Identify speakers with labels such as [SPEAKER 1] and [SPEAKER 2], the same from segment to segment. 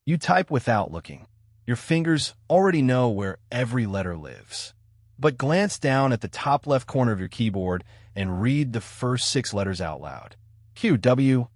[SPEAKER 1] You type without looking. Your fingers already know where every letter lives. But glance down at the top left corner of your keyboard and read the first 6 letters out loud. QWERTY.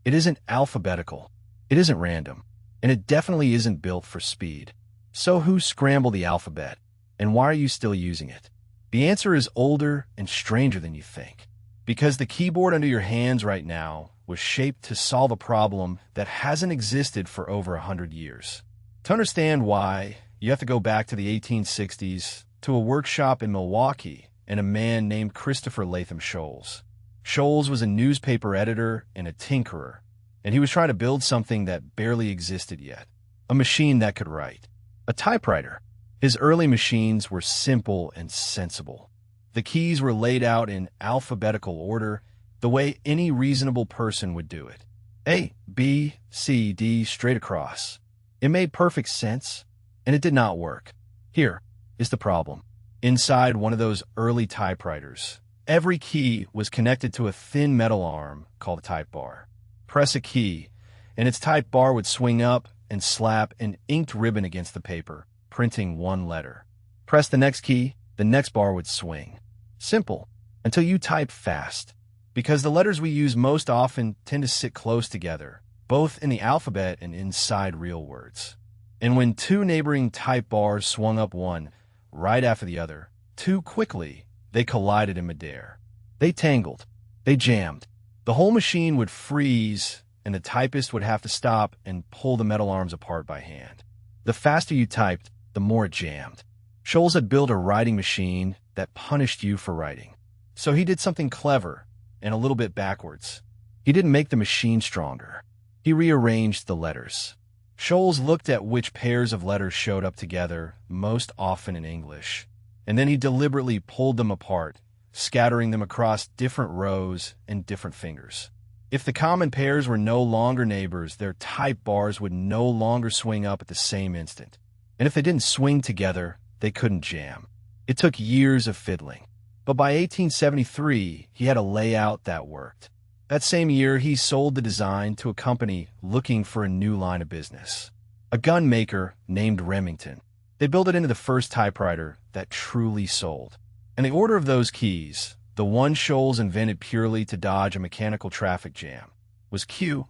[SPEAKER 1] It isn't alphabetical. It isn't random. And it definitely isn't built for speed. So who scrambled the alphabet? And why are you still using it? The answer is older and stranger than you think. Because the keyboard under your hands right now was shaped to solve a problem that hasn't existed for over 100 years. To understand why, you have to go back to the 1860s, to a workshop in Milwaukee, and a man named Christopher Latham Sholes. Sholes was a newspaper editor and a tinkerer, and he was trying to build something that barely existed yet. A machine that could write. A typewriter. His early machines were simple and sensible. The keys were laid out in alphabetical order, the way any reasonable person would do it. A, B, C, D, straight across. It made perfect sense, and it did not work. Here is the problem. Inside one of those early typewriters, every key was connected to a thin metal arm called a type bar. Press a key, and its type bar would swing up and slap an inked ribbon against the paper, printing one letter. Press the next key, the next bar would swing. Simple, until you type fast. Because the letters we use most often tend to sit close together, both in the alphabet and inside real words. And when 2 neighboring type bars swung up one right after the other, too quickly, they collided in midair. They tangled. They jammed. The whole machine would freeze, and the typist would have to stop and pull the metal arms apart by hand. The faster you typed, the more it jammed. Sholes had built a writing machine that punished you for writing. So he did something clever and a little bit backwards. He didn't make the machine stronger. He rearranged the letters. Sholes looked at which pairs of letters showed up together, most often in English, and then he deliberately pulled them apart, scattering them across different rows and different fingers. If the common pairs were no longer neighbors, their type bars would no longer swing up at the same instant. And if they didn't swing together, they couldn't jam. It took years of fiddling. But by 1873, he had a layout that worked. That same year, he sold the design to a company looking for a new line of business. A gun maker named Remington. They built it into the first typewriter that truly sold. And the order of those keys, the one Sholes invented purely to dodge a mechanical traffic jam, was QWERTY.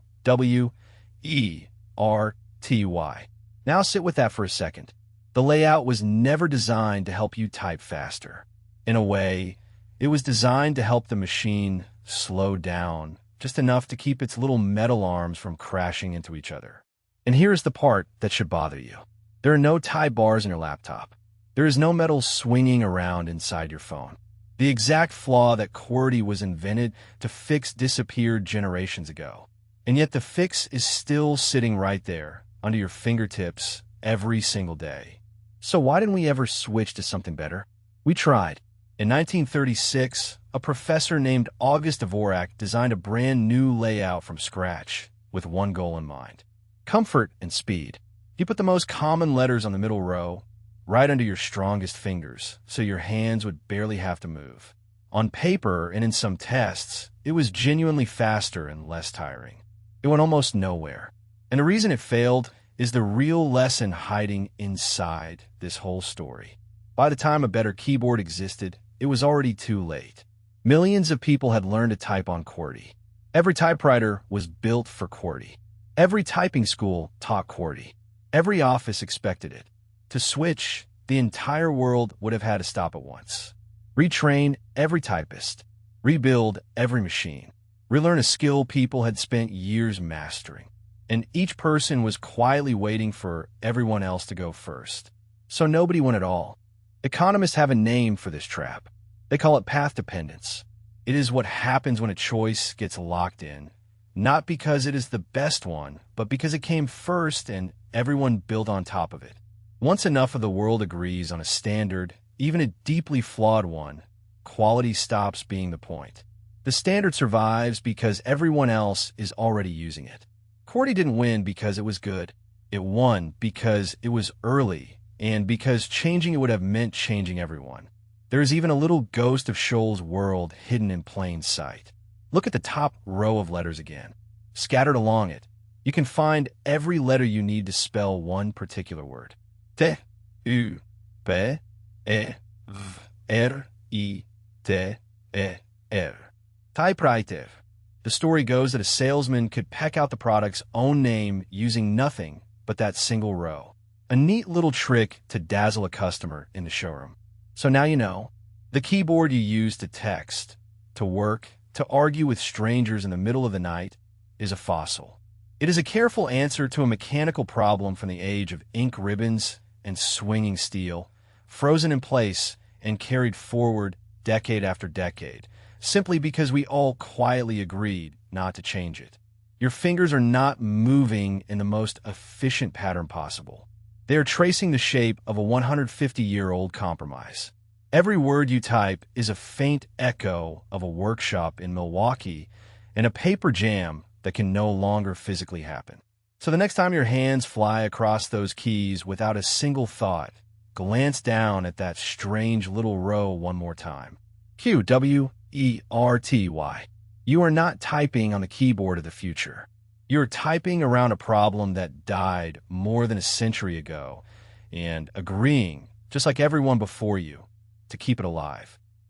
[SPEAKER 1] Now sit with that for a second. The layout was never designed to help you type faster. In a way, it was designed to help the machine slow down, just enough to keep its little metal arms from crashing into each other. And here's the part that should bother you. There are no type bars in your laptop. There is no metal swinging around inside your phone. The exact flaw that QWERTY was invented to fix disappeared generations ago. And yet the fix is still sitting right there, under your fingertips, every single day. So why didn't we ever switch to something better? We tried. In 1936, a professor named August Dvorak designed a brand new layout from scratch, with one goal in mind: comfort and speed. He put the most common letters on the middle row, right under your strongest fingers, so your hands would barely have to move. On paper and in some tests, it was genuinely faster and less tiring. It went almost nowhere. And the reason it failed is the real lesson hiding inside this whole story. By the time a better keyboard existed, it was already too late. Millions of people had learned to type on QWERTY. Every typewriter was built for QWERTY. Every typing school taught QWERTY. Every office expected it. To switch, the entire world would have had to stop at once. Retrain every typist. Rebuild every machine. Relearn a skill people had spent years mastering. And each person was quietly waiting for everyone else to go first. So nobody won at all. Economists have a name for this trap. They call it path dependence. It is what happens when a choice gets locked in, not because it is the best one, but because it came first and everyone built on top of it. Once enough of the world agrees on a standard, even a deeply flawed one, quality stops being the point. The standard survives because everyone else is already using it. QWERTY didn't win because it was good. It won because it was early, and because changing it would have meant changing everyone. There is even a little ghost of Sholes' world hidden in plain sight. Look at the top row of letters again. Scattered along it, You can find every letter you need to spell one particular word. T, U, P, E, V, R, I, T, E, R. Typewriter. The story goes that a salesman could peck out the product's own name using nothing but that single row. A neat little trick to dazzle a customer in the showroom. So now you know, the keyboard you use to text, to work, to argue with strangers in the middle of the night is a fossil. It is a careful answer to a mechanical problem from the age of ink ribbons and swinging steel, frozen in place and carried forward decade after decade, simply because we all quietly agreed not to change it. Your fingers are not moving in the most efficient pattern possible. They are tracing the shape of a 150-year-old compromise. Every word you type is a faint echo of a workshop in Milwaukee and a paper jam that can no longer physically happen. So the next time your hands fly across those keys without a single thought, glance down at that strange little row one more time. QWERTY. You are not typing on the keyboard of the future. You are typing around a problem that died more than a century ago and agreeing, just like everyone before you, to keep it alive.